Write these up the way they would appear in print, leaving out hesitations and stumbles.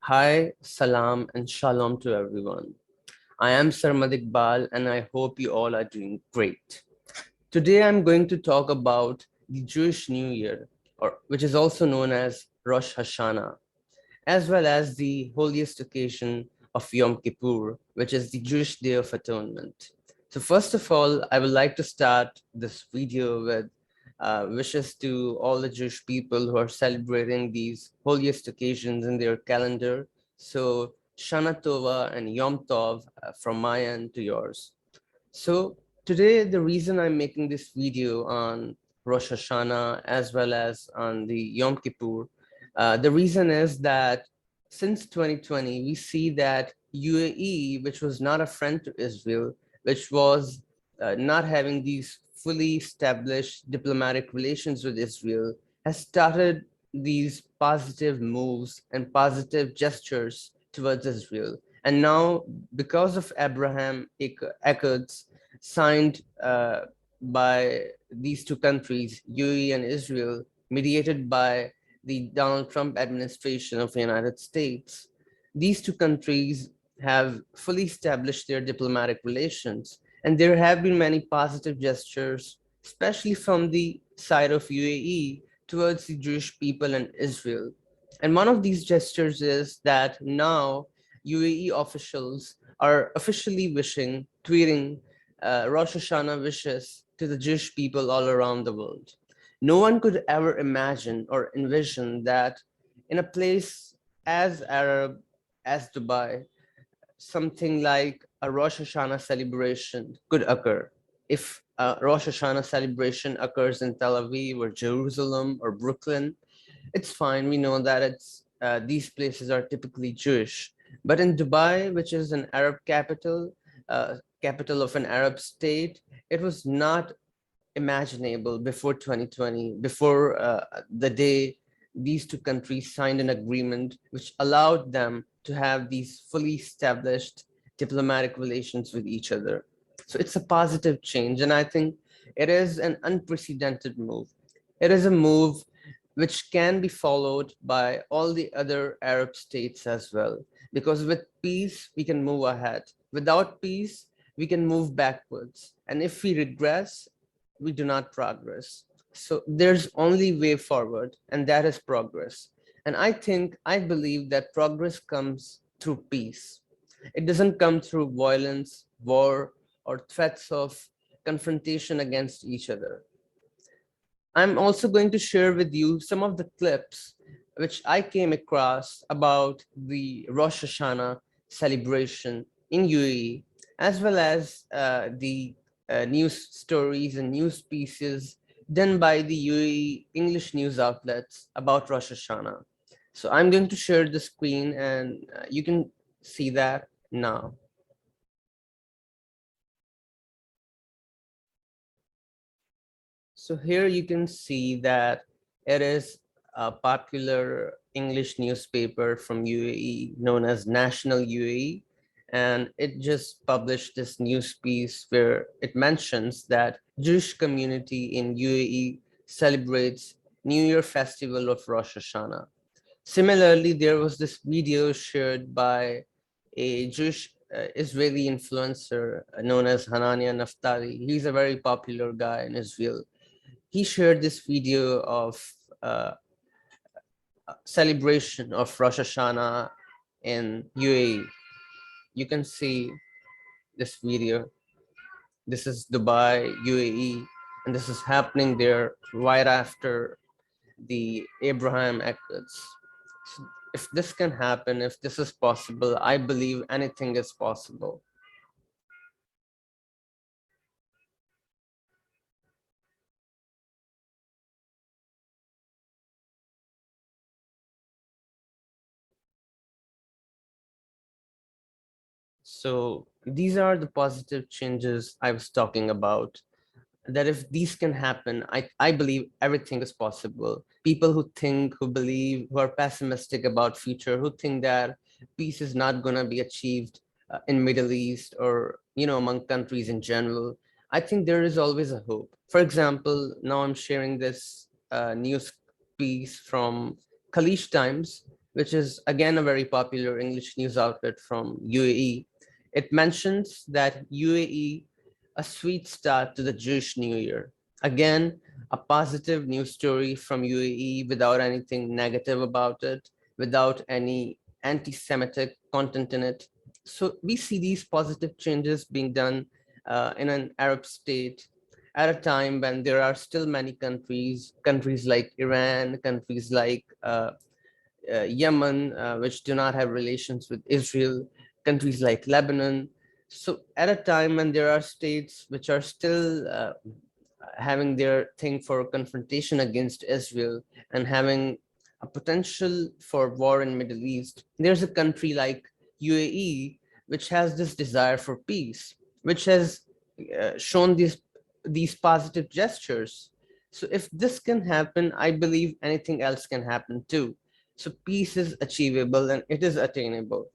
Hi, salam, and shalom to everyone. I am Sarmad Iqbal, and I hope you all are doing great. Today, I'm going to talk about the Jewish New Year, or which is also known as Rosh Hashanah, as well as the holiest occasion of Yom Kippur, which is the Jewish Day of Atonement. So, first of all, I would like to start this video with wishes to all the Jewish people who are celebrating these holiest occasions in their calendar. So, Shana Tova and Yom Tov from my end to yours. So, today, the reason I'm making this video on Rosh Hashanah as well as on the Yom Kippur, the reason is that since 2020, we see that UAE, which was not a friend to Israel, which was not having these fully established diplomatic relations with Israel, has started these positive moves and positive gestures towards Israel. And now, because of Abraham Accords signed by these two countries, UAE and Israel, mediated by the Donald Trump administration of the United States, these two countries have fully established their diplomatic relations. And there have been many positive gestures, especially from the side of UAE towards the Jewish people and Israel. And one of these gestures is that now UAE officials are officially tweeting Rosh Hashanah wishes to the Jewish people all around the world. No one could ever imagine or envision that in a place as Arab as Dubai, something like a Rosh Hashanah celebration could occur. If a Rosh Hashanah celebration occurs in Tel Aviv or Jerusalem or Brooklyn, it's fine. We know that these places are typically Jewish. But in Dubai, which is an Arab capital, capital of an Arab state, it was not imaginable before 2020, before the day these two countries signed an agreement which allowed them to have these fully established diplomatic relations with each other. So it's a positive change, and I think it is an unprecedented move. It is a move which can be followed by all the other Arab states as well. Because with peace, we can move ahead. Without peace, we can move backwards. And if we regress, we do not progress. So there's only way forward, and that is progress. And I believe that progress comes through peace. It doesn't come through violence, war, or threats of confrontation against each other. I'm also going to share with you some of the clips which I came across about the Rosh Hashanah celebration in UAE, as well as the news stories and news pieces done by the UAE English news outlets about Rosh Hashanah. So I'm going to share the screen, and you can see that now. So here you can see that it is a popular English newspaper from UAE known as National UAE. And it just published this news piece where it mentions that Jewish community in UAE celebrates New Year festival of Rosh Hashanah. Similarly, there was this video shared by a Jewish Israeli influencer known as Hanania Naftali. He's a very popular guy in Israel. He shared this video of uh, celebration of Rosh Hashanah in UAE. You can see this video. This is Dubai, UAE, and this is happening there right after the Abraham Accords. So if this can happen, if this is possible, I believe anything is possible. So these are the positive changes I was talking about, that if these can happen, I believe everything is possible. People who think, who believe, who are pessimistic about future, who think that peace is not going to be achieved in Middle East or, among countries in general, I think there is always a hope. For example, now I'm sharing this news piece from Khaleej Times, which is again a very popular English news outlet from UAE. It mentions that UAE, a sweet start to the Jewish New Year. Again, a positive news story from UAE without anything negative about it, without any anti Semitic content in it. So we see these positive changes being done in an Arab state at a time when there are still many countries like Iran, countries like Yemen, which do not have relations with Israel, countries like Lebanon. So, at a time when there are states which are still having their thing for confrontation against Israel and having a potential for war in Middle East, there's a country like UAE which has this desire for peace, which has shown these positive gestures. So if this can happen, I believe anything else can happen too. So peace is achievable and it is attainable.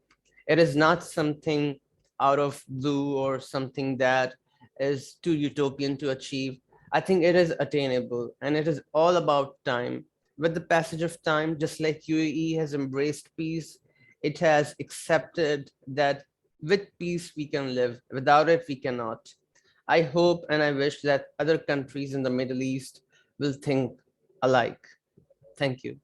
It is not something out of blue or something that is too utopian to achieve. I think it is attainable and it is all about time. With the passage of time, just like UAE has embraced peace, it has accepted that with peace we can live, without it we cannot. I hope and I wish that other countries in the Middle East will think alike. Thank you.